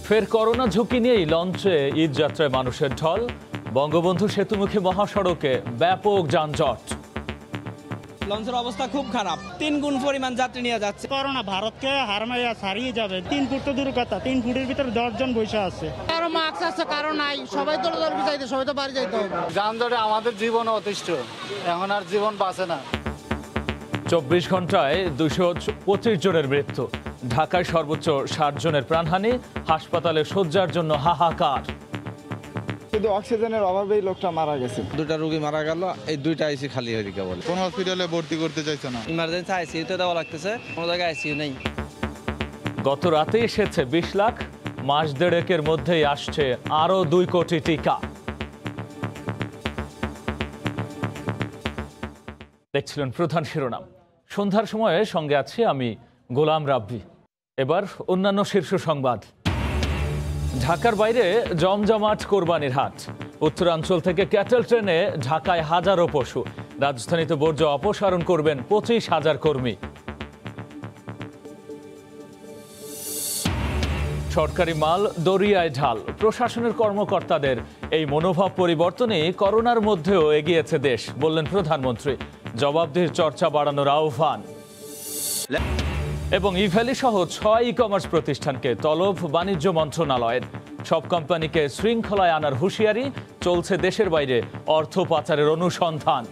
ফের করোনা ঝুঁকি নিয়েই লঞ্চে ঈদ যাত্রায় মানুষের ঢল। বঙ্গবন্ধু সেতুমুখী মহাসড়কে ব্যাপক যানজট। লঞ্চের অবস্থা খুব খারাপ, 3 গুণ পরিমাণ যাত্রী নিয়ে যাচ্ছে। করোনা ভারতকে হারমাইয়া ছাড়িয়ে যাবে। 3 ফুট তো দূর কথা, 3 ফুটের ভিতরে 10 জন বসে আছে। কারো মাস্ক আছে, কারো নাই, সবাই তো যাইতে, সবাই তো বাড়ি যাইতে হবে। যানজটে আমাদের জীবন অতিষ্ঠ, এখন আর জীবন বাঁচে না। 24 ঘন্টায় 225 জনের মৃত্যু। ঢাকায় সর্বোচ্চ 60 জনের প্রাণহানি। হাসপাতালে শয্যার জন্য হাহাকার। শুধু অক্সিজেনের অভাবেই লোকটা মারা গেছে। 2টা রোগী মারা গেল, এই 2টা আইসি খালি হয়ে গেল। কোন হসপিটালে ভর্তি করতে চাইছে না, ইমার্জেন্সি আইসিইউতে দেওয়া লাগতেছে, কোনো জায়গায় আইসিইউ নেই। গত রাতে এসেছে 20 লাখ। মাস দেড়েকের মধ্যেই আসছে আরো 2 কোটি টিকা। দেখছিলেন প্রধান শিরোনাম। সন্ধ্যার সময়ে সঙ্গে আছি আমি গোলাম রাব্বি। এবার অন্যান্য শীর্ষ সংবাদ। ঢাকার বাইরে জমজমাট কোরবানির হাট। উত্তরাঞ্চল থেকে ক্যাটেল ট্রেনে ঢাকায় হাজারো পশু। রাজধানীতে বর্জ্য অপসারণ করবেন 25,000 কর্মী। সরকারি মাল দরিয়ায় ঢাল। প্রশাসনের কর্মকর্তাদের এই মনোভাব পরিবর্তনে করোনার মধ্যেও এগিয়েছে দেশ, বললেন প্রধানমন্ত্রী। জবাবদিহির চর্চা বাড়ানোর আহ্বান। এবং ইভ্যালি সহ 6 ই-কমার্স প্রতিষ্ঠানকে তলব বাণিজ্য মন্ত্রণালয়ের। সব কোম্পানিকে শৃঙ্খলায় আনার হুঁশিয়ারি। চলছে দেশের বাইরে অর্থ পাচারের অনুসন্ধান।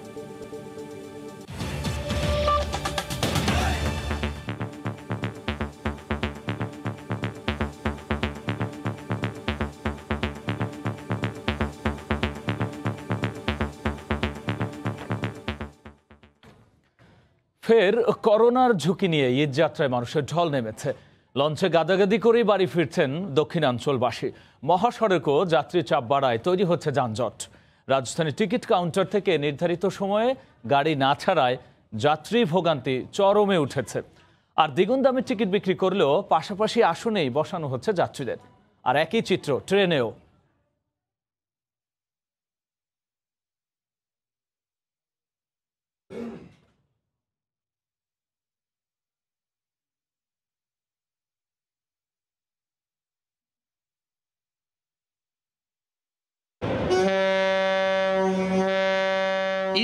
ফের করোনার ঝুঁকি নিয়ে ঈদ যাত্রায় মানুষের ঢল নেমেছে। লঞ্চে গাদাগাদি করেই বাড়ি ফিরছেন দক্ষিণাঞ্চলবাসী। মহাসড়কও যাত্রী চাপ বাড়ায় তৈরি হচ্ছে যানজট। রাজধানীর টিকিট কাউন্টার থেকে নির্ধারিত সময়ে গাড়ি না ছাড়ায় যাত্রী ভোগান্তি চরমে উঠেছে। আর দ্বিগুণ দামে টিকিট বিক্রি করলেও পাশাপাশি আসনেই বসানো হচ্ছে যাত্রীদের। আর একই চিত্র ট্রেনেও।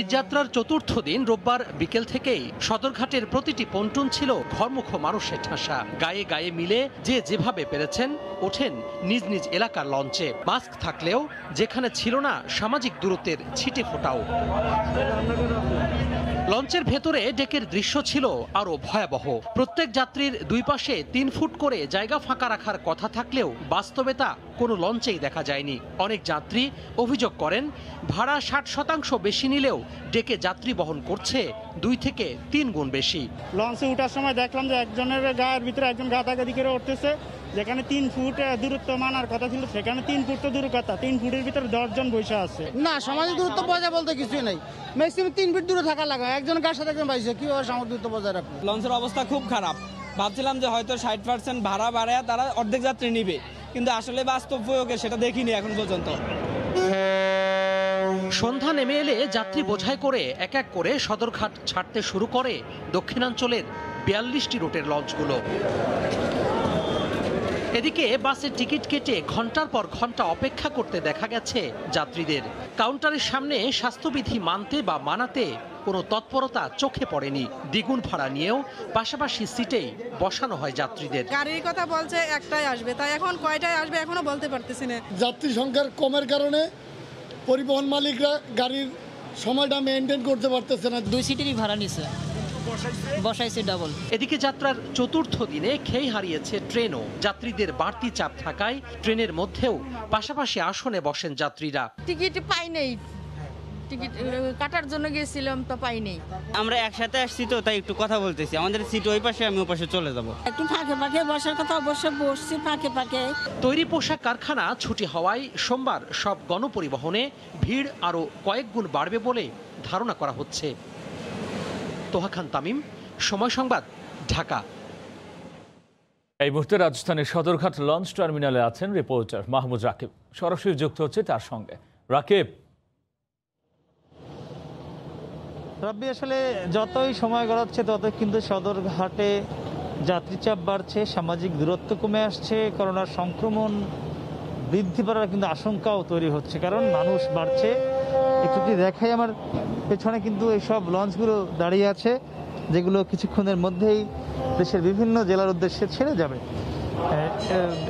ঈদযাত্রার চতুর্থ দিন রোববার বিকেল থেকেই সদরঘাটের প্রতিটি পন্টুন ছিল ঘরমুখ মানুষের ঠাসা। গায়ে গায়ে মিলে যে যেভাবে পেরেছেন ওঠেন নিজ নিজ এলাকার লঞ্চে। মাস্ক থাকলেও যেখানে ছিল না সামাজিক দূরত্বের ছিটে ফোটাও। লঞ্চের ভেতরে ডেকের দৃশ্য ছিল আরো ভয়াবহ। প্রত্যেক যাত্রীর 2 পাশে 3 ফুট করে জায়গা ফাঁকা রাখার কথা থাকলেও বাস্তবে তা কোনো লঞ্চেই দেখা যায়নি। অনেক যাত্রী অভিযোগ করেন ভাড়া 60% বেশি নিলেও ডেকে যাত্রী বহন করছে 2 থেকে 3 গুণ বেশি। লঞ্চে ওঠার সময় দেখলাম যে একজনের গায়ের ভিতরে একজন গাদাগাদি করে উঠতেছে। যেখানে 3 ফুট দূরত্ব মানার কথা ছিল সেখানে 3 ফুট তো দূর কথা, 3 ফুটের ভিতরে 10 জন বসে আছে। না, সামাজিক দূরত্ব বজায় বলতে কিছুই নাই। ম্যাক্সিমাম 3 ফিট দূরে থাকা লাগে। একজন গায়ের সাথে একজন বাইছে, কিভাবে সামাজিক দূরত্ব বজায় রাখবে? লঞ্চের অবস্থা খুব খারাপ। ভাবছিলাম যে হয়তো 60% ভাড়া বাড়ায় তারা অর্ধেক যাত্রী নিবে, কিন্তু আসলে বাস্তব প্রয়োগে সেটা দেখিনি এখন পর্যন্ত। সন্ধ্যা নেমে এলে যাত্রী বোঝাই করে এক এক করে সদরঘাট ছাড়তে শুরু করে দক্ষিণাঞ্চলের 42টি রুটের লঞ্চগুলো। এদিকে বাসের টিকিট কেটে ঘন্টার পর ঘন্টা অপেক্ষা করতে দেখা গেছে যাত্রীদের। কাউন্টারের সামনে স্বাস্থ্যবিধি মানতে বা মানাতে কোনো তৎপরতা চোখে পড়েনি। দ্বিগুণ ভাড়া নিয়েও পাশাপাশি সিটেই বসানো হয় যাত্রীদের। গাড়ির কথা বলছে একটাই আসবে, তাই এখন কয়টায় আসবে এখনো বলতে পারতেছি না। যাত্রী সংখ্যার কমের কারণে পরিবহন মালিকরা গাড়ির সময়টা মেনটেন করতে পারতেছে না। 2 সিটেরই ভাড়া নিছে, বসাইছে ডাবল। এদিকে যাত্রার চতুর্থ দিনে খেই হারিয়েছে ট্রেনও। যাত্রীদের বাড়তি চাপ থাকায় ট্রেনের মধ্যেও পাশাপাশি আসনে বসেন যাত্রীরা। টিকিট পাই নেই, টিকিট কাটার জন্য গিয়েছিলাম তো পাই নেই। আমরা একসাথে আসছি তো তাই একটু কথা বলতেছি। আমাদের সিট ওই পাশে, আমি ওই পাশে চলে যাব। একটু ফাঁকে ফাঁকে বসার কথা অবশ্য বসছি ফাঁকে ফাঁকে। তৈরি পোশাক কারখানা ছুটি হওয়ায় সোমবার সব গণপরিবহনে ভিড় আরও কয়েক গুণ বাড়বে বলে ধারণা করা হচ্ছে। তোহা খান তামিম, সময় সংবাদ, ঢাকা। এই মুহূর্তে রাজধানীর সদরঘাট লঞ্চ টার্মিনালে আছেন রিপোর্টার মাহমুদ রাকিব। সরাসরি যুক্ত হচ্ছে তার সঙ্গে। রাকিব, রাব্বি, আসলে যতই সময় গড়াচ্ছে ততই কিন্তু সদরঘাটে যাত্রী চাপ বাড়ছে, সামাজিক দূরত্ব কমে আসছে, করোনার সংক্রমণ বৃদ্ধি পাওয়ার কিন্তু আশঙ্কাও তৈরি হচ্ছে, কারণ মানুষ বাড়ছে। একটু যদি দেখাই, আমার পেছনে কিন্তু এইসব লঞ্চগুলো দাঁড়িয়ে আছে, যেগুলো কিছুক্ষণের মধ্যেই দেশের বিভিন্ন জেলার উদ্দেশ্যে ছেড়ে যাবে।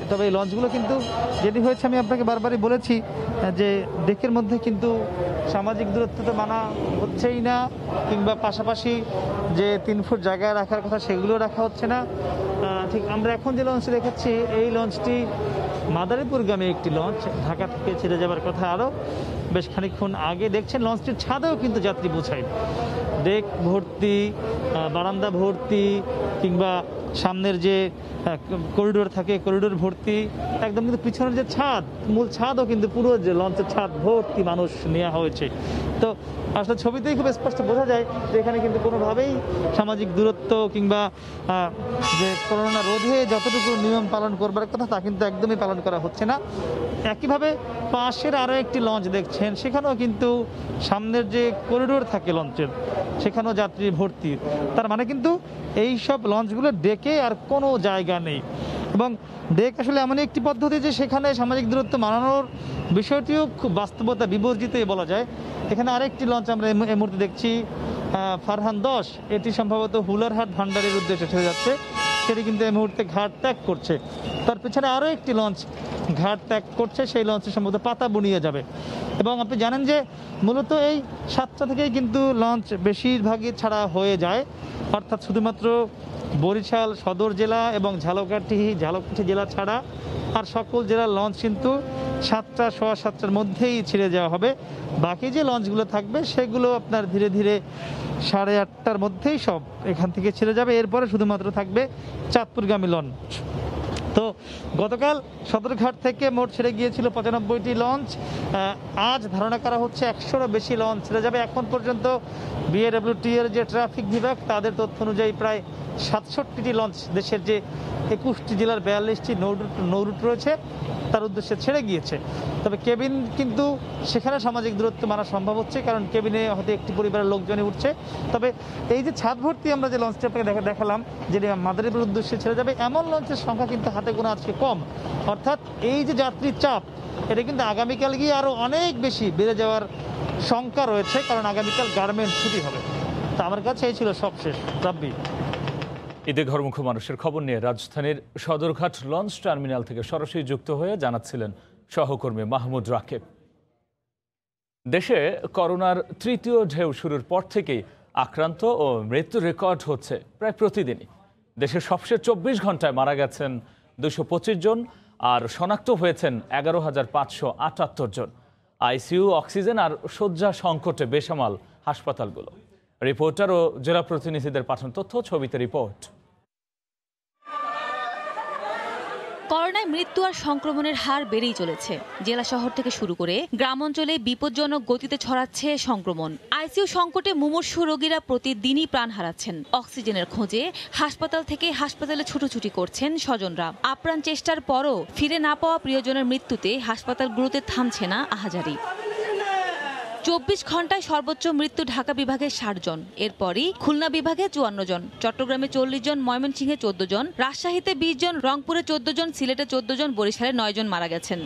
তবে এই লঞ্চগুলো কিন্তু যেটি হয়েছে, আমি আপনাকে বারবারই বলেছি যে ডেকের মধ্যে কিন্তু সামাজিক দূরত্ব তো মানা হচ্ছেই না, কিংবা পাশাপাশি যে 3 ফুট জায়গায় রাখার কথা সেগুলো রাখা হচ্ছে না। ঠিক আমরা এখন যে লঞ্চটি দেখাচ্ছি, এই লঞ্চটি মাদারীপুরগামী একটি লঞ্চ, ঢাকা থেকে ছেড়ে যাবার কথা আরও বেশ খানিকক্ষণ আগে। দেখছেন লঞ্চটির ছাদেও কিন্তু যাত্রী বোঝাই, ডেক ভর্তি, বারান্দা ভর্তি, কিংবা সামনের যে করিডোর থাকে করিডোর ভর্তি, একদম কিন্তু পিছনের যে ছাদ, মূল ছাদও কিন্তু পুরো যে লঞ্চের ছাদ ভর্তি মানুষ নেওয়া হয়েছে। তো আসলে ছবিতেই খুব স্পষ্ট বোঝা যায় যে এখানে কিন্তু কোনোভাবেই সামাজিক দূরত্ব কিংবা যে করোনা রোধে যতটুকু নিয়ম পালন করবার কথা তা কিন্তু একদমই পালন করা হচ্ছে না। একইভাবে পাশের আরও একটি লঞ্চ দেখছেন, সেখানেও কিন্তু সামনের যে করিডোর থাকে লঞ্চের, সেখানেও যাত্রী ভর্তি। তার মানে কিন্তু এই সব লঞ্চগুলো ডেকে আর কোনো জায়গা নেই। এবং ডেক আসলে এমনই একটি পদ্ধতি যে সেখানে সামাজিক দূরত্ব মানানোর বিষয়টিও খুব বাস্তবতা বিবর্জিতই বলা যায়। এখানে আরেকটি লঞ্চ আমরা এই মুহূর্তে দেখছি, ফারহান 10, এটি সম্ভবত হুলারহাট ভান্ডারের উদ্দেশ্যে ছেড়ে যাচ্ছে, সেটি কিন্তু এই মুহূর্তে ঘাট ত্যাগ করছে। তার পেছনে আরও একটি লঞ্চ ঘাট ত্যাগ করছে, সেই লঞ্চে সম্ভবত পাতা বুনিয়ে যাবে। এবং আপনি জানেন যে মূলত এই 7টা থেকেই কিন্তু লঞ্চ বেশিরভাগই ছাড়া হয়ে যায়, অর্থাৎ শুধুমাত্র বরিশাল সদর জেলা এবং ঝালকাঠি জেলা ছাড়া আর সকল জেলার লঞ্চ কিন্তু 7টা, সোয়া 7টার মধ্যেই ছেড়ে যাওয়া হবে। বাকি যে লঞ্চগুলো থাকবে সেগুলো আপনার ধীরে ধীরে 8:30টার মধ্যেই সব এখান থেকে ছেড়ে যাবে। এরপরে শুধুমাত্র থাকবে চাঁদপুরগামী লঞ্চ। তো গতকাল সদরঘাট থেকে মোট ছেড়ে গিয়েছিল 95টি লঞ্চ, আজ ধারণা করা হচ্ছে 100-এরও বেশি লঞ্চ ছেড়ে যাবে। এখন পর্যন্ত বিএডব্লিউটি এর যে ট্রাফিক বিভাগ, তাদের তথ্য অনুযায়ী প্রায় 67টি লঞ্চ দেশের যে 21টি জেলার 42টি নৌরুট রয়েছে তার উদ্দেশ্যে ছেড়ে গিয়েছে। তবে কেবিন কিন্তু সেখানে সামাজিক দূরত্ব মানা সম্ভব হচ্ছে, কারণ কেবিনে হয়তো একটি পরিবারের লোকজনই উঠছে। তবে এই যে ছাদ ভর্তি আমরা যে লঞ্চটি আপনাকে দেখালাম, যেটি মাদারীপুরের উদ্দেশ্যে ছেড়ে যাবে, এমন লঞ্চের সংখ্যা কিন্তু হাতে গোনা আজকে কম। অর্থাৎ এই যে যাত্রীর চাপ, এটা কিন্তু আগামীকাল গিয়ে আরও অনেক বেশি বেড়ে যাওয়ার শঙ্কা রয়েছে, কারণ আগামীকাল গার্মেন্টস ছুটি হবে। তা আমার কাছে এই ছিল সবশেষ। রাব্বি, ঈদে ঘরমুখী মানুষের খবর নিয়ে রাজধানীর সদরঘাট লঞ্চ টার্মিনাল থেকে সরাসরি যুক্ত হয়ে জানাচ্ছিলেন সহকর্মী মাহমুদ রাকিব। দেশে করোনার 3য় ঢেউ শুরুর পর থেকেই আক্রান্ত ও মৃত্যু রেকর্ড হচ্ছে প্রায় প্রতিদিনই। দেশের সবশেষ 24 ঘন্টায় মারা গেছেন 225 জন আর শনাক্ত হয়েছেন 11,578 জন। আইসিইউ, অক্সিজেন আর শয্যা সংকটে বেসামাল হাসপাতালগুলো। রিপোর্টার ও জেলা প্রতিনিধিদের পাঠানো তথ্য, ছবিতে রিপোর্ট। করোনায় মৃত্যু আর সংক্রমণের হার বেড়েই চলেছে। জেলা শহর থেকে শুরু করে গ্রাম অঞ্চলে বিপজ্জনক গতিতে ছড়াচ্ছে সংক্রমণ। আইসিইউ সংকটে মুমূর্ষু রোগীরা প্রতিদিনই প্রাণ হারাচ্ছেন। অক্সিজেনের খোঁজে হাসপাতাল থেকে হাসপাতালে ছুটোছুটি করছেন স্বজনরা। আপ্রাণ চেষ্টার পরও ফিরে না পাওয়া প্রিয়জনের মৃত্যুতে হাসপাতালগুলোতে থামছে না আহাজারি। 24 ঘন্টায় সর্বোচ্চ মৃত্যু ঢাকা বিভাগে 60 জন, এরপরই খুলনা বিভাগে 54 জন, চট্টগ্রামে 40 জন, ময়মনসিংহে 14 জন, রাজশাহীতে 20 জন, রংপুরে 14 জন, সিলেটে 14 জন, বরিশালে 9 জন মারা গেছেন।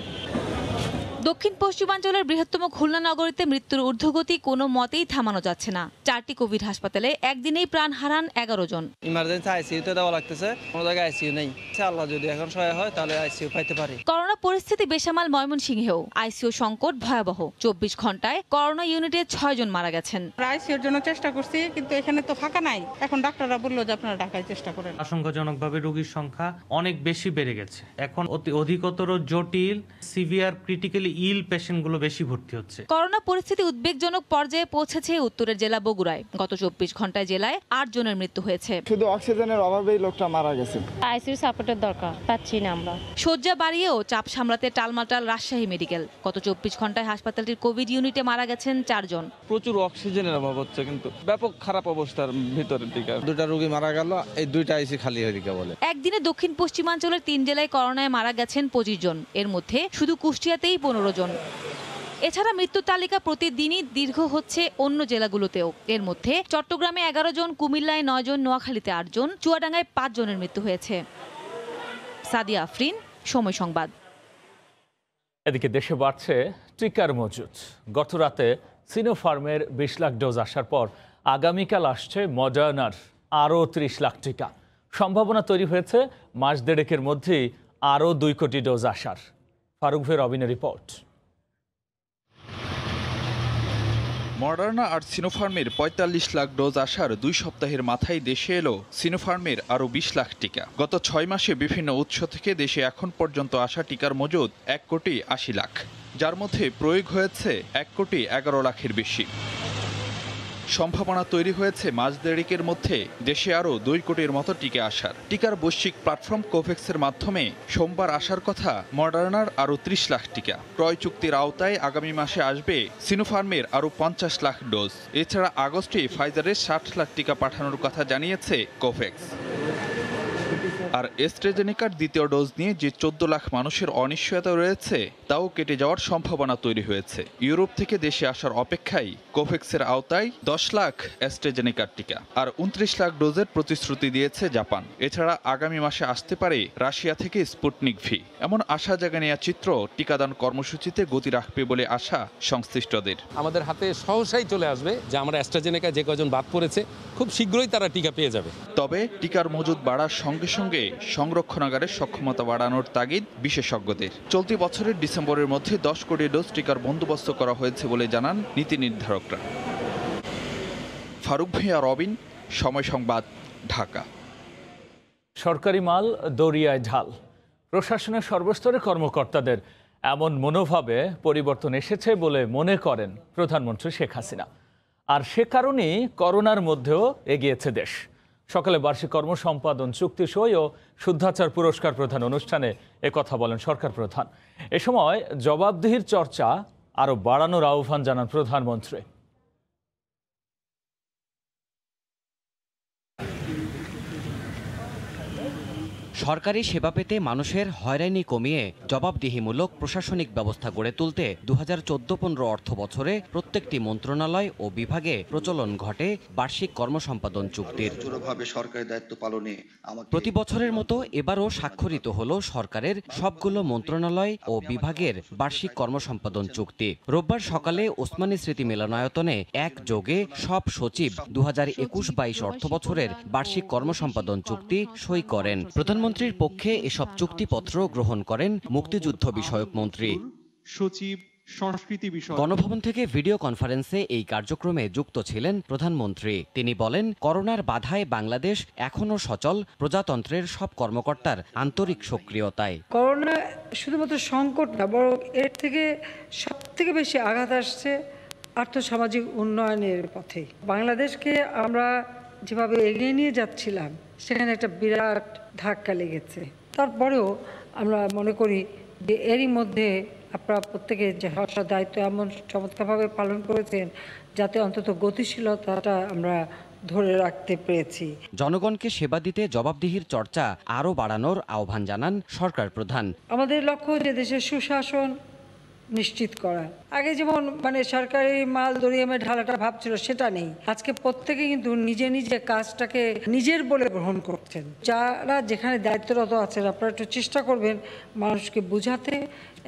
দক্ষিণ পশ্চিমাঞ্চলের বৃহত্তম খুলনা নগরীতে মৃত্যুর ঊর্ধ্বগতি কোনো মতেই থামানো যাচ্ছে না। 4টি কোভিড হাসপাতালে একদিনেই প্রাণ হারান 11 জন। ইমার্জেন্সি আইসিইউতে দেওয়া লাগতেছে, কোনো জায়গায় আইসিইউ নেই। আল্লাহ যদি এখন সহায় হয় তাহলে আইসিইউ পাইতে পারি। করোনা পরিস্থিতি বেসামাল ময়মনসিংহেও। আইসিইউ সংকট ভয়াবহ। 24 ঘন্টায় করোনা ইউনিটে 6 জন মারা গেছেন। আইসিইউর জন্য চেষ্টা করছি, কিন্তু এখানে তো ফাঁকা নাই। এখন ডাক্তাররা বললো যে আপনারা ঢাকায় চেষ্টা করেন। আশঙ্কাজনকভাবে রোগীর সংখ্যা অনেক বেশি বেড়ে গেছে। এখন অধিকতর জটিল, সিভিয়ার, ক্রিটিক্যালি ইল পেশেন্টগুলো বেশি ভর্তি হচ্ছে। করোনা পরিস্থিতি উদ্বেগজনক পর্যায়ে পৌঁছেছে উত্তরের জেলা বগুড়ায়। গত 24 ঘন্টায় জেলায় 8 জনের মৃত্যু হয়েছে। শুধু অক্সিজেনের অভাবেই লোকটা মারা গেছে। আইসিইউ সাপোর্টের দরকার, পাচ্ছি না আমরা। শয্যা বাড়িয়েও চাপ সামলাতে টালমাটাল রাজশাহী মেডিকেল। গত 24 ঘন্টায় হাসপাতালটির কোভিড ইউনিটে মারা গেছেন 4 জন। প্রচুর অক্সিজেনের অভাব হচ্ছে, কিন্তু ব্যাপক খারাপ অবস্থার ভিতরের দিকে 2টা রোগী মারা গেল, এই 2টা আইসি খালি হয়ে দিকে বলে। একদিনে দক্ষিণ পশ্চিমাঞ্চলের 3 জেলায় করোনায় মারা গেছেন 25 জন, এর মধ্যে শুধু কুষ্টিয়াতেই 15 জন। এছাড়া মৃত্যুর তালিকা প্রতিদিনই দীর্ঘ হচ্ছে অন্য জেলাগুলোতেও। এর মধ্যে চট্টগ্রামে 11 জন, কুমিল্লায় 9 জন, নোয়াখালীতে 8 জন, চুয়াডাঙ্গায় 5 জনের মৃত্যু হয়েছে। সাদিয়া আফরিন, সময় সংবাদ। এদিকে দেশে বাড়ছে টিকার মজুদ। গত রাতে সিনোফার্মের 20 লাখ ডোজ আসার পর আগামীকাল আসছে মডার্নার আরও 30 লাখ টিকা। সম্ভাবনা তৈরি হয়েছে মাস দেড়েকের মধ্যেই আরও 2 কোটি ডোজ আসার। ফারুক ভাই রবিনের রিপোর্ট। মডার্না আর সিনোফার্মের 45 লাখ ডোজ আসার 2 সপ্তাহের মাথায় দেশে এলো সিনোফার্মের আরও 20 লাখ টিকা। গত 6 মাসে বিভিন্ন উৎস থেকে দেশে এখন পর্যন্ত আসা টিকার মজুদ 1 কোটি 80 লাখ, যার মধ্যে প্রয়োগ হয়েছে 1 কোটি 11 লাখের বেশি। সম্ভাবনা তৈরি হয়েছে মাস দেড়েকের মধ্যে দেশে আরও 2 কোটির মতো টিকা আসার। টিকার বৈশ্বিক প্ল্যাটফর্ম কোভ্যাক্সের মাধ্যমে সোমবার আসার কথা মডার্নার আরও 30 লাখ টিকা। ক্রয় চুক্তির আওতায় আগামী মাসে আসবে সিনোফার্মের আরও 50 লাখ ডোজ। এছাড়া আগস্টে ফাইজারের 60 লাখ টিকা পাঠানোর কথা জানিয়েছে কোভ্যাক্স। আর অ্যাস্ট্রাজেনেকার দ্বিতীয় ডোজ নিয়ে যে 14 লাখ মানুষের অনিশ্চয়তা রয়েছে তাও কেটে যাওয়ার সম্ভাবনা তৈরি হয়েছে। ইউরোপ থেকে দেশে আসার অপেক্ষায় কোভ্যাক্সের আওতায় 10 লাখ অ্যাস্ট্রাজেনেকার টিকা আর 29 লাখ ডোজের প্রতিশ্রুতি দিয়েছে জাপান। এছাড়া আগামী মাসে আসতে পারে রাশিয়া থেকে স্পুটনিক ভি। এমন আশা জাগা নেওয়া চিত্র টিকাদান কর্মসূচিতে গতি রাখবে বলে আশা সংশ্লিষ্টদের। আমাদের হাতে সহসাই চলে আসবে যে আমরা অ্যাস্ট্রাজেনেকা যে কজন বাদ পড়েছে খুব শীঘ্রই তারা টিকা পেয়ে যাবে। তবে টিকার মজুদ বাড়ার সঙ্গে সঙ্গে সংরক্ষণাগারের সক্ষমতা বাড়ানোর তাগিদ বিশেষজ্ঞদের। চলতি বছরের ডিসেম্বরের মধ্যে 10 কোটি ডোজ টিকার বন্দোবস্ত করা হয়েছে বলে জানান নীতি নির্ধারকরা। ফারুক ভাইয়া রবিন, সময় সংবাদ, ঢাকা। সরকারি মাল দরিয়ায় ঢাল। প্রশাসনের সর্বস্তরের কর্মকর্তাদের এমন মনোভাবে পরিবর্তন এসেছে বলে মনে করেন প্রধানমন্ত্রী শেখ হাসিনা। আর সে কারণেই করোনার মধ্যেও এগিয়েছে দেশ। সকালে বার্ষিক কর্মসম্পাদন চুক্তি সই ও শুদ্ধাচার পুরস্কার প্রদান অনুষ্ঠানে একথা বলেন সরকার প্রধান। এ সময় জবাবদিহির চর্চা আরও বাড়ানোর আহ্বান জানান প্রধানমন্ত্রী। সরকারি সেবা পেতে মানুষের হয়রানি কমিয়ে জবাবদিহিমূলক প্রশাসনিক ব্যবস্থা গড়ে তুলতে 2014-15 অর্থ বছরে প্রত্যেকটি মন্ত্রণালয় ও বিভাগে প্রচলন ঘটে বার্ষিক কর্মসম্পাদন চুক্তির। প্রতি বছরের মতো এবারও স্বাক্ষরিত হলো সরকারের সবগুলো মন্ত্রণালয় ও বিভাগের বার্ষিক কর্মসম্পাদন চুক্তি। রোববার সকালে ওসমানী স্মৃতি মিলনায়তনে একযোগে সব সচিব 2021-22 অর্থ বছরের বার্ষিক কর্মসম্পাদন চুক্তি সই করেন। প্রধানমন্ত্রীর পক্ষে এসব চুক্তিপত্র গ্রহণ করেন মুক্তিযুদ্ধ বিষয়ক মন্ত্রী সচিব সংস্কৃতি বিষয়। গণভবন থেকে ভিডিও কনফারেন্সে এই কার্যক্রমে যুক্ত ছিলেন প্রধানমন্ত্রী। তিনি বলেন, করোনার বাধায় বাংলাদেশ এখনও সচল প্রজাতন্ত্রের সব কর্মকর্তার আন্তরিক সক্রিয়তায়। করোনা শুধুমাত্র সংকট না, বরং এর থেকে সব থেকে বেশি আঘাত আসছে আর্থসামাজিক উন্নয়নের পথে। বাংলাদেশকে আমরা যেভাবে এগিয়ে নিয়ে যাচ্ছিলাম সেখানে একটা বিরাট ধাক্কা লেগেছে। তারপরেও আমরা মনে করি যে এরই মধ্যে আপনারা প্রত্যেকে যে দায়িত্ব এমন চমৎকারভাবে পালন করেছেন যাতে অন্তত গতিশীলতাটা আমরা ধরে রাখতে পেরেছি। জনগণকে সেবা দিতে জবাবদিহির চর্চা আরও বাড়ানোর আহ্বান জানান সরকার প্রধান। আমাদের লক্ষ্য যে দেশের সুশাসন নিশ্চিত করা। আগে যেমন সরকারি মাল দরিয়ামে ঢালাটা ভাবছিল, সেটা নেই। আজকে প্রত্যেকে কিন্তু নিজে নিজে কাজটাকে নিজের বলে গ্রহণ করছেন। যারা যেখানে দায়িত্বরত আছেন আপনারা একটু চেষ্টা করবেন মানুষকে বুঝাতে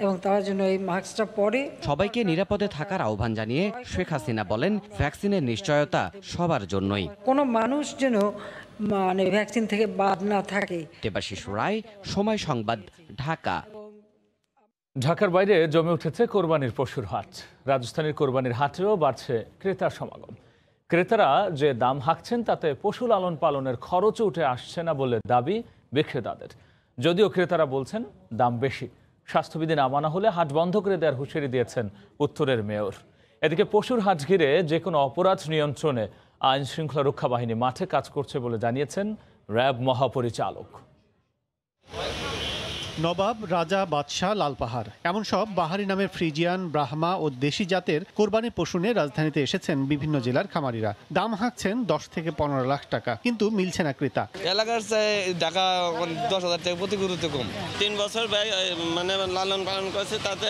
এবং তারা যেন এই মাস্কটা পরে। সবাইকে নিরাপদে থাকার আহ্বান জানিয়ে শেখ হাসিনা বলেন, ভ্যাকসিনের নিশ্চয়তা সবার জন্যই। কোনো মানুষ যেন ভ্যাকসিন থেকে বাদ না থাকে। দেবাশিস রায়, সময় সংবাদ, ঢাকা। ঢাকার বাইরে জমে উঠেছে কোরবানির পশুর হাট। রাজধানীর কোরবানির হাটেও বাড়ছে ক্রেতার সমাগম। ক্রেতারা যে দাম হাঁকছেন তাতে পশু লালন পালনের খরচও উঠে আসছে না বলে দাবি বিক্রেতাদের। যদিও ক্রেতারা বলছেন দাম বেশি। স্বাস্থ্যবিধি না মানা হলে হাট বন্ধ করে দেওয়ার হুঁশিয়ারি দিয়েছেন উত্তরের মেয়র। এদিকে পশুর হাট ঘিরে যে কোনো অপরাধ নিয়ন্ত্রণে আইন শৃঙ্খলা রক্ষা বাহিনী মাঠে কাজ করছে বলে জানিয়েছেন র্যাব মহাপরিচালক। নবাব, রাজা, বাদশাহ, লালপাহাড় এমন সব বাহারি নামের ফ্রিজিয়ান, ব্রাহ্মা ও দেশি জাতের কোরবানির পশু নিয়ে রাজধানীতে এসেছেন বিভিন্ন জেলার খামারিরা। দাম হাঁকছেন 10 থেকে 15 লাখ টাকা, কিন্তু মিলছে না ক্রেতা। এলাকার টাকা 10,000 টাকা প্রতি গরুতে কম। 3 বছর মানে লালন পালন করছে, তাতে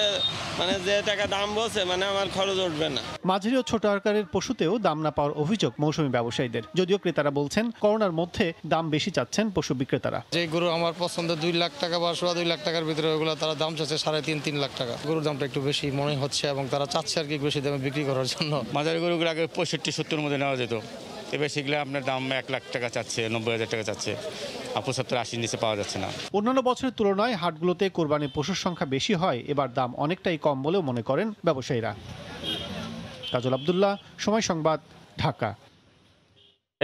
মানে যে টাকা দাম বলছে মানে আমার খরচ উঠবে না। মাঝারি ও ছোট আকারের পশুতেও দাম না পাওয়ার অভিযোগ মৌসুমী ব্যবসায়ীদের। যদিও ক্রেতারা বলছেন করোনার মধ্যে দাম বেশি চাচ্ছেন পশু বিক্রেতারা। যে গরু আমার পছন্দ 2 লাখ টাকা বা 2 লাখ টাকার ভিতরে, ওগুলো তারা দাম চাচ্ছে 3.5-3 লাখ টাকা। গরুর দামটা একটু বেশি মনে হচ্ছে এবং তারা চাচ্ছে আর কি বেশি দামে বিক্রি করার জন্য। মাঝারি গরুগুলো আগে 65-70 মধ্যে নেওয়া যেত, এবার সেগুলো আপনার দাম 1 লাখ টাকা চাচ্ছে, 90,000 টাকা চাচ্ছে, 75-80 নিচে পাওয়া যাচ্ছে না। অন্যান্য বছরের তুলনায় হাটগুলোতে কোরবানির পশুর সংখ্যা বেশি হয়, এবার দাম অনেকটাই কম বলেও মনে করেন ব্যবসায়ীরা। কাজল আব্দুল্লাহ, সময় সংবাদ, ঢাকা।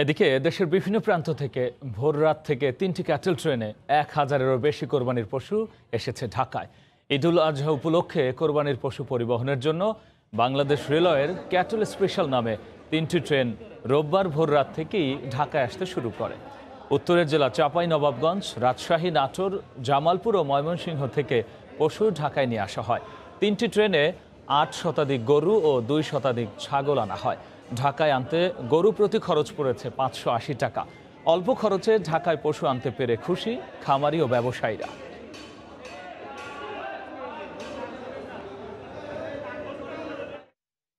এদিকে দেশের বিভিন্ন প্রান্ত থেকে ভোর রাত থেকে 3টি ক্যাটেল ট্রেনে 1000-এরও বেশি কোরবানির পশু এসেছে ঢাকায়। ঈদুল আজহা উপলক্ষে কোরবানির পশু পরিবহনের জন্য বাংলাদেশ রেলওয়ের ক্যাটেল স্পেশাল নামে 3টি ট্রেন রোববার ভোর রাত থেকেই ঢাকায় আসতে শুরু করে। উত্তরের জেলা চাঁপাইনবাবগঞ্জ, রাজশাহী, নাটোর, জামালপুর ও ময়মনসিংহ থেকে পশু ঢাকায় নিয়ে আসা হয়। 3টি ট্রেনে 8 শতাধিক গরু ও 2 শতাধিক ছাগল আনা হয়। ঢাকায় আনতে গরু প্রতি খরচ পড়েছে 580 টাকা। অল্প খরচে ঢাকায় পশু আনতে পেরে খুশি খামারি ও ব্যবসায়ীরা।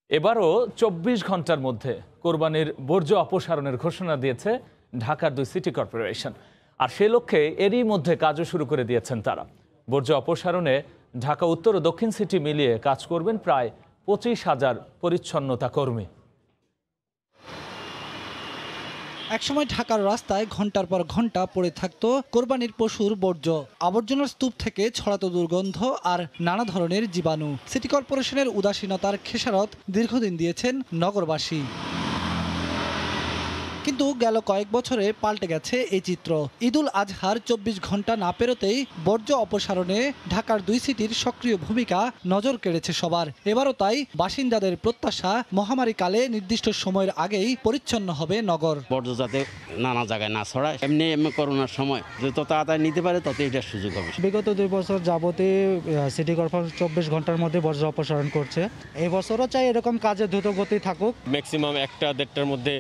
এবারও 24 ঘন্টার মধ্যে কোরবানির বর্জ্য অপসারণের ঘোষণা দিয়েছে ঢাকার 2 সিটি কর্পোরেশন। আর সে লক্ষ্যে এরই মধ্যে কাজও শুরু করে দিয়েছেন তারা। বর্জ্য অপসারণে ঢাকা উত্তর ও দক্ষিণ সিটি মিলিয়ে কাজ করবেন প্রায় 25,000 পরিচ্ছন্নতা কর্মী। একসময় ঢাকার রাস্তায় ঘন্টার পর ঘন্টা পড়ে থাকতো কোরবানির পশুর বর্জ্য। আবর্জনার স্তূপ থেকে ছড়াতো দুর্গন্ধ আর নানা ধরনের জীবাণু। সিটি কর্পোরেশনের উদাসীনতার খেসারত দীর্ঘদিন দিয়েছেন নগরবাসী। কিন্তু গেল কয়েক বছরে পাল্টে গেছে এই চিত্র। ঈদুল আজহার 24 ঘন্টা না পেরোতেই বর্জ্য অপসারণে ঢাকার 2 সিটির সক্রিয় ভূমিকা নজর কেড়েছে সবার। এবারও তাই বাসিন্দাদের প্রত্যাশা, মহামারীকালে নির্দিষ্ট সময়ের আগেই পরিচ্ছন্ন হবে নগর। বর্জ্য যাতে নানা জায়গায় না ছড়ায়, এমনি করোনার সময় যত তাড়াতাড়ি নিতে পারে তত এটার সুযোগ হবে। বিগত 2 বছর যাবতে সিটি কর্পোরেশন 24 ঘন্টার মধ্যে বর্জ্য অপসারণ করছে। এই বছরও চাই এরকম কাজে দ্রুত গতি থাকুক। ম্যাক্সিমাম 1-1.5টার মধ্যে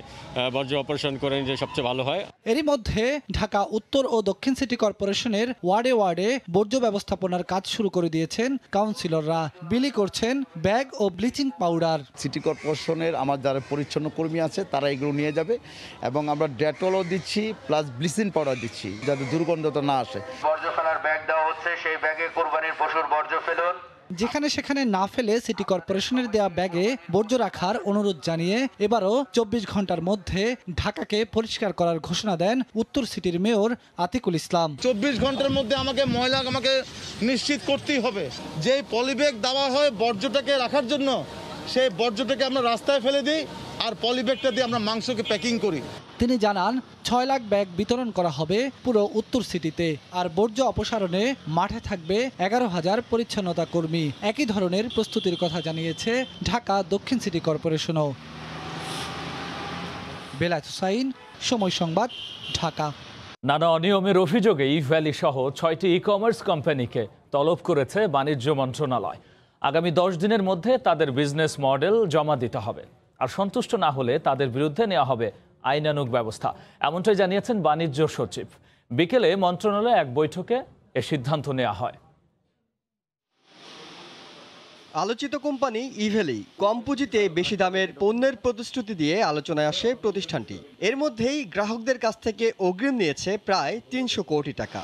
বর্জ্য অপারেশন করেন যে সবচেয়ে ভালো হয়। এরই মধ্যে ঢাকা উত্তর ও দক্ষিণ সিটি কর্পোরেশনের ওয়ার্ডে ওয়ার্ডে বর্জ্য ব্যবস্থাপনার কাজ শুরু করে দিয়েছেন কাউন্সিলররা। বিলি করছেন ব্যাগ ও ব্লিচিং পাউডার। সিটি কর্পোরেশনের আমার যারা পরিচ্ছন্ন কর্মী আছে তারা এগুলো নিয়ে যাবে এবং আমরা ডেটলও দিচ্ছি প্লাস ব্লিচিং পাউডার দিচ্ছি যাতে দুর্গন্ধটা না আসে। বর্জ্য ফেলার ব্যাগ দেওয়া হচ্ছে, সেই ব্যাগে কোরবানির পশুর বর্জ্য ফেলুন। যেখানে সেখানে না ফেলে সিটি কর্পোরেশনের দেয়া ব্যাগে বর্জ্য রাখার অনুরোধ জানিয়ে এবারও 24 ঘন্টার মধ্যে ঢাকাকে পরিষ্কার করার ঘোষণা দেন উত্তর সিটির মেয়র আতিকুল ইসলাম। 24 ঘন্টার মধ্যে ময়লা নিশ্চিত করতেই হবে। যে পলিব্যাগ দেওয়া হয় বর্জ্যটাকে রাখার জন্য, সেই বর্জ্যটাকে আমরা রাস্তায় ফেলে দিই আর পলিব্যাগটা দিয়ে আমরা মাংসকে প্যাকিং করি। তিনি জানান 6 লাখ ব্যাগ বিতরণ করা হবে পুরো উত্তর সিটিতে। আর বর্জ্য অপসারণে মাঠে থাকবে 11,000 পরিচ্ছন্নতা কর্মী। একই ধরনের প্রস্তুতির কথা জানিয়েছে ঢাকা দক্ষিণ সিটি কর্পোরেশনও। বেলায়েত হুসাইন, সময় সংবাদ, ঢাকা। নানা অনিয়মের অভিযোগে ইভ্যালি সহ 6টি ই-কমার্স কোম্পানিকে তলব করেছে বাণিজ্য মন্ত্রণালয়। আগামী 10 দিনের মধ্যে তাদের বিজনেস মডেল জমা দিতে হবে। আর সন্তুষ্ট না হলে তাদের বিরুদ্ধে নেওয়া হবে আইনানুগ ব্যবস্থা, এমনটাই জানিয়েছেন বাণিজ্য সচিব। বিকেলে মন্ত্রণালয়ে এক বৈঠকে এ সিদ্ধান্ত নেওয়া হয়। আলোচিত কোম্পানি ইভ্যালি কম পুঁজিতে বেশি দামের পণ্যের প্রতিশ্রুতি দিয়ে আলোচনায় আসে প্রতিষ্ঠানটি। এর মধ্যেই গ্রাহকদের কাছ থেকে অগ্রিম নিয়েছে প্রায় 300 কোটি টাকা।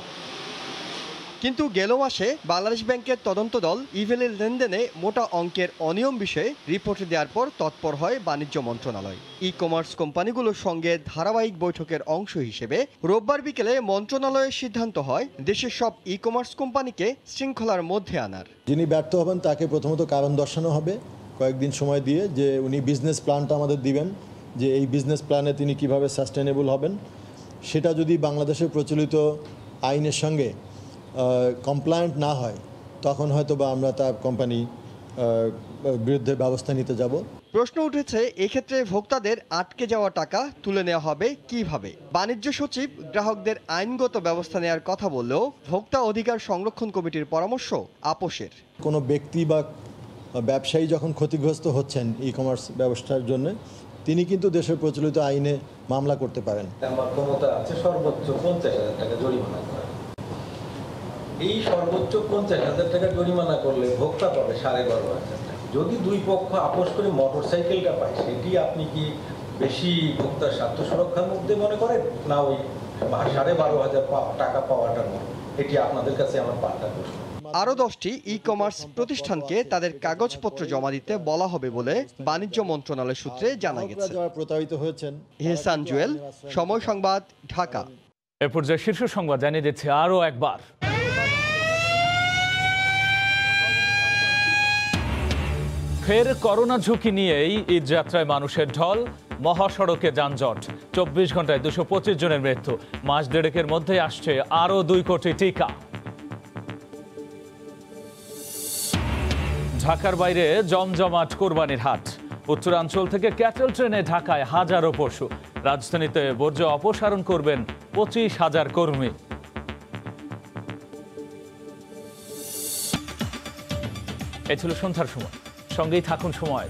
কিন্তু গেল মাসে বাংলাদেশ ব্যাংকের তদন্ত দল ইভ্যালির লেনদেনে মোটা অঙ্কের অনিয়ম বিষয়ে রিপোর্ট দেওয়ার পর তৎপর হয় বাণিজ্য মন্ত্রণালয়। ই কমার্স কোম্পানিগুলোর সঙ্গে ধারাবাহিক বৈঠকের অংশ হিসেবে রোববার বিকেলে মন্ত্রণালয়ের সিদ্ধান্ত হয় দেশের সব ই কমার্স কোম্পানিকে শৃঙ্খলার মধ্যে আনার। যিনি ব্যর্থ হবেন তাকে প্রথমত কারণ দর্শানো হবে, কয়েকদিন সময় দিয়ে যে উনি বিজনেস প্ল্যানটা আমাদের দিবেন, যে এই বিজনেস প্ল্যানে তিনি কিভাবে সাস্টেনেবল হবেন। সেটা যদি বাংলাদেশের প্রচলিত আইনের সঙ্গে কমপ্লায়েন্ট না হয় তখন হয়তো বা আমরা তার কোম্পানি বিরুদ্ধে ব্যবস্থা নিতে যাব। প্রশ্ন উঠেছে এক্ষেত্রে ভোক্তাদের আটকে যাওয়া টাকা তুলে নেওয়া হবে কিভাবে। বাণিজ্য সচিব গ্রাহকদের আইনগত ব্যবস্থা নেওয়ার কথা বললেও ভোক্তা অধিকার সংরক্ষণ কমিটির পরামর্শ আপোষের। কোনো ব্যক্তি বা ব্যবসায়ী যখন ক্ষতিগ্রস্ত হচ্ছেন ই কমার্স ব্যবস্থার জন্য, তিনি কিন্তু দেশের প্রচলিত আইনে মামলা করতে পারেন। আমার ক্ষমতা আছে সর্বোচ্চ 50,000 টাকা জরিমানা করা। এই সর্বোচ্চ 50,000 টাকা জরিমানা করলে ভোক্তা পাবে 12,500 টাকা। যদি দুই পক্ষ আপোষ করে মোটরসাইকেলটা পায়, সেটি আপনি কি বেশি ভোক্তার স্বার্থ সুরক্ষার মধ্যে মনে করেন, না ওই 12,500 টাকা পাওয়াটার মধ্যে? এটি আপনাদের কাছে আমার পাল্টা প্রশ্ন। আরও 10টি ই কমার্স প্রতিষ্ঠানকে তাদের কাগজপত্র জমা দিতে বলা হবে বলে বাণিজ্য মন্ত্রণালয় সূত্রে জানা গেছে। প্রতারিত হয়েছেন। এহসান জুয়েল, সময় সংবাদ, ঢাকা। এ পর্যায়ে শীর্ষ সংবাদ জানিয়ে দিচ্ছে আরও একবার। ফের করোনা ঝুঁকি নিয়েই ঈদ যাত্রায় মানুষের ঢল, মহাসড়কে যানজট, 24 ঘন্টায় 225 জনের মৃত্যু। মাস দেড়েকের মধ্যে আসছে আরও 2 কোটি টিকা। ঢাকার বাইরে জমজমাট কোরবানির হাট। উত্তরাঞ্চল থেকে ক্যাটেল ট্রেনে ঢাকায় হাজারো পশু। রাজধানীতে বর্জ্য অপসারণ করবেন 25,000 কর্মী। এই ছিল সন্ধ্যার সময়, সঙ্গেই থাকুন সময়।